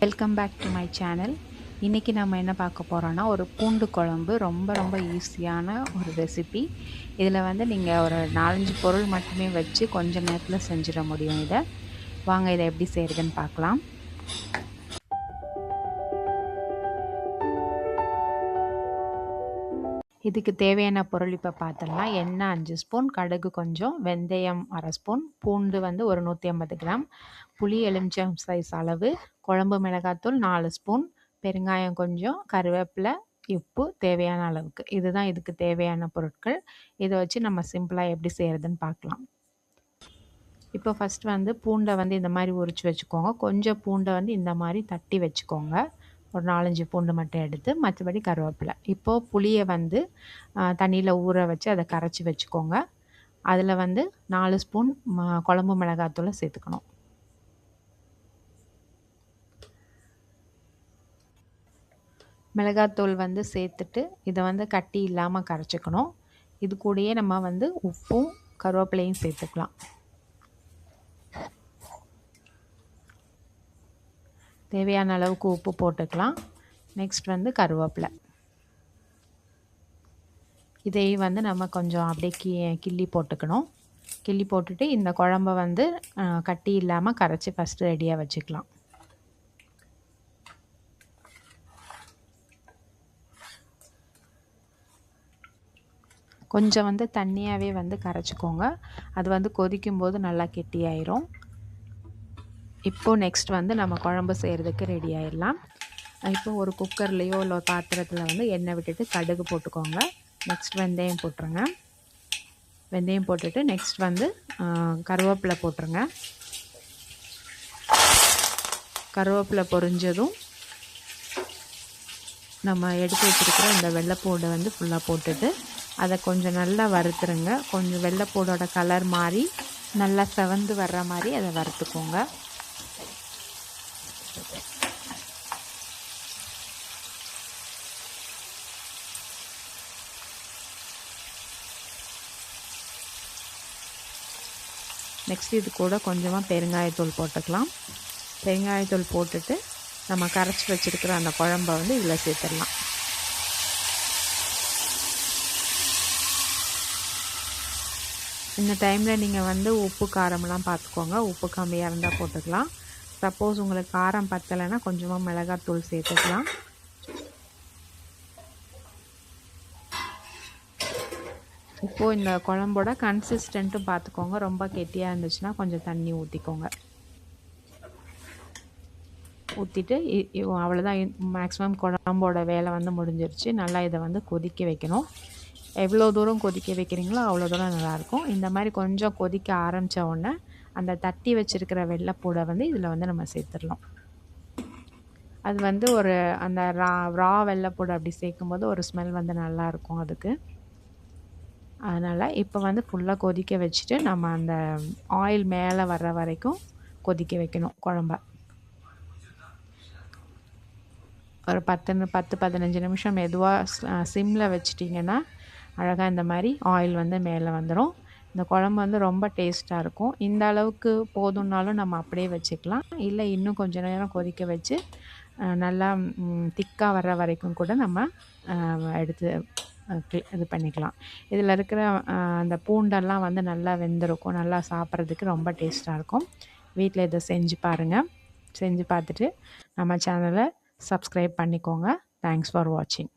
Welcome back to my channel. இன்றைக்கி நம்ம என்ன பார்க்க போகிறோன்னா, ஒரு பூண்டு குழம்பு. ரொம்ப ஈஸியான ஒரு ரெசிபி. இதில் வந்து நீங்கள் ஒரு 4-5 பொருள் மட்டுமே வச்சு கொஞ்சம் நேரத்தில் செஞ்சிட முடியும். வாங்க இதை எப்படி செய்கிறதுன்னு பார்க்கலாம். இதுக்கு தேவையான பொருள் இப்போ பார்த்துடலாம். எண்ணெய் 5 ஸ்பூன், கடுகு கொஞ்சம், வெந்தயம் 1/2 ஸ்பூன், பூண்டு வந்து ஒரு 150 கிராம், புளி எலுமிச்சம் சைஸ் அளவு, குழம்பு மிளகாத்தூள் 4 ஸ்பூன், பெருங்காயம் கொஞ்சம், கருவேப்பிலை, உப்பு தேவையான அளவுக்கு. இதுதான் இதுக்கு தேவையான பொருட்கள். இதை வச்சு நம்ம சிம்பிளாக எப்படி செய்கிறதுன்னு பார்க்கலாம். இப்போ ஃபஸ்ட் வந்து பூண்டை வந்து இந்த மாதிரி உரித்து வச்சுக்கோங்க. கொஞ்சம் பூண்டை வந்து இந்த மாதிரி தட்டி வச்சுக்கோங்க. ஒரு 4-5 பூண்டு மட்டும் எடுத்து, மற்றபடி கருவேப்பிலை. இப்போது புளியை வந்து தண்ணியில் ஊற வச்சு அதை கரைச்சி வச்சுக்கோங்க. அதில் வந்து 4 ஸ்பூன் குழம்பு மிளகாத்தூளை சேர்த்துக்கணும். மிளகாத்தூள் வந்து சேர்த்துட்டு இதை வந்து கட்டி இல்லாமல் கரைச்சிக்கணும். இது கூடயே நம்ம வந்து உப்பும் கருவேப்பிலையும் சேர்த்துக்கலாம். தேவையான அளவுக்கு உப்பு போட்டுக்கலாம். நெக்ஸ்ட் வந்து கருவேப்பிலை. இதையும் வந்து நம்ம கொஞ்சம் அப்படியே கிள்ளி போட்டுக்கணும். கிள்ளி போட்டுட்டு இந்த குழம்ப வந்து கட்டி இல்லாமல் கரைச்சி ஃபஸ்ட்டு ரெடியாக வச்சுக்கலாம். கொஞ்சம் வந்து தண்ணியாகவே வந்து கரைச்சிக்கோங்க. அது வந்து கொதிக்கும்போது நல்லா கெட்டியாயிரும். இப்போது நெக்ஸ்ட் வந்து நம்ம குழம்பு செய்கிறதுக்கு ரெடி ஆயிடலாம். இப்போ ஒரு குக்கர்லேயோ இல்லை ஒரு பாத்திரத்தில் வந்து எண்ணெய் விட்டுட்டு கடுகு போட்டுக்கோங்க. நெக்ஸ்ட் வெந்தயம் போட்டுருங்க. வெந்தயம் போட்டுட்டு நெக்ஸ்ட் வந்து கருவேப்பிலை போட்டுருங்க. கருவேப்பிலை பொரிஞ்சதும் நம்ம எடுத்து வச்சுருக்கிற இந்த வெள்ளைப்பூடை வந்து ஃபுல்லாக போட்டுட்டு அதை கொஞ்சம் நல்லா வறுத்துருங்க. கொஞ்சம் வெள்ளைப்பூடோட கலர் மாறி நல்லா செவந்து வர்ற மாதிரி அதை வறுத்துக்கோங்க. நெக்ஸ்ட் இது கூட கொஞ்சமாக பெருங்காயத்தூள் போட்டுக்கலாம். பெருங்காயத்தூள் போட்டுட்டு நம்ம கரைச்சி வச்சுருக்கிற அந்த குழம்பை வந்து இதில் சேர்த்துடலாம். இந்த டைமில் நீங்கள் வந்து உப்பு காரமெல்லாம் பார்த்துக்கோங்க. உப்பு கம்மியாக இருந்தால் போட்டுக்கலாம். சப்போஸ் உங்களுக்கு காரம் பத்தலைன்னா கொஞ்சமாக மிளகாத்தூள் சேர்த்துக்கலாம். இப்போது இந்த குழம்போட கன்சிஸ்டன்ட்டும் பார்த்துக்கோங்க. ரொம்ப கெட்டியாக இருந்துச்சுன்னா கொஞ்சம் தண்ணி ஊற்றிக்கோங்க. ஊற்றிட்டு அவ்வளோதான். மேக்ஸிமம் குழம்போட வேலை வந்து முடிஞ்சிருச்சு. நல்லா இதை வந்து கொதிக்க வைக்கணும். எவ்வளோ தூரம் கொதிக்க வைக்கிறீங்களோ அவ்வளோ தூரம் நல்லாயிருக்கும். இந்த மாதிரி கொஞ்சம் கொதிக்க ஆரம்பித்த உடனே அந்த தட்டி வச்சுருக்கிற வெள்ளைப்பூடை வந்து இதில் வந்து நம்ம சேர்த்துடலாம். அது வந்து ஒரு அந்த ரா வெள்ளைப்பூடை அப்படி சேர்க்கும்போது ஒரு ஸ்மெல் வந்து நல்லாயிருக்கும் அதுக்கு. அதனால் இப்போ வந்து ஃபுல்லாக கொதிக்க வச்சுட்டு நம்ம அந்த ஆயில் மேலே வர்ற வரைக்கும் கொதிக்க வைக்கணும் குழம்ப. ஒரு 10-15 நிமிஷம் மெதுவாக சிம்மில் வச்சிட்டிங்கன்னா அழகாக இந்த மாதிரி ஆயில் வந்து மேலே வந்துடும். இந்த குழம்பு வந்து ரொம்ப டேஸ்ட்டாக இருக்கும். இந்த அளவுக்கு போதும்னாலும் நம்ம அப்படியே வச்சுக்கலாம். இல்லை இன்னும் கொஞ்சம் நேரம் கொதிக்க வச்சு நல்லா திக்காக வர்ற வரைக்கும் கூட நம்ம எடுத்து இது பண்ணிக்கலாம். இதில் இருக்கிற அந்த பூண்டெல்லாம் வந்து நல்லா வெந்திருக்கும். நல்லா சாப்பிட்றதுக்கு ரொம்ப டேஸ்ட்டாக இருக்கும். வீட்டில் இதை செஞ்சு பாருங்கள். செஞ்சு பார்த்துட்டு நம்ம சேனலை சப்ஸ்கிரைப் பண்ணிக்கோங்க. தேங்க்ஸ் ஃபார் வாட்சிங்.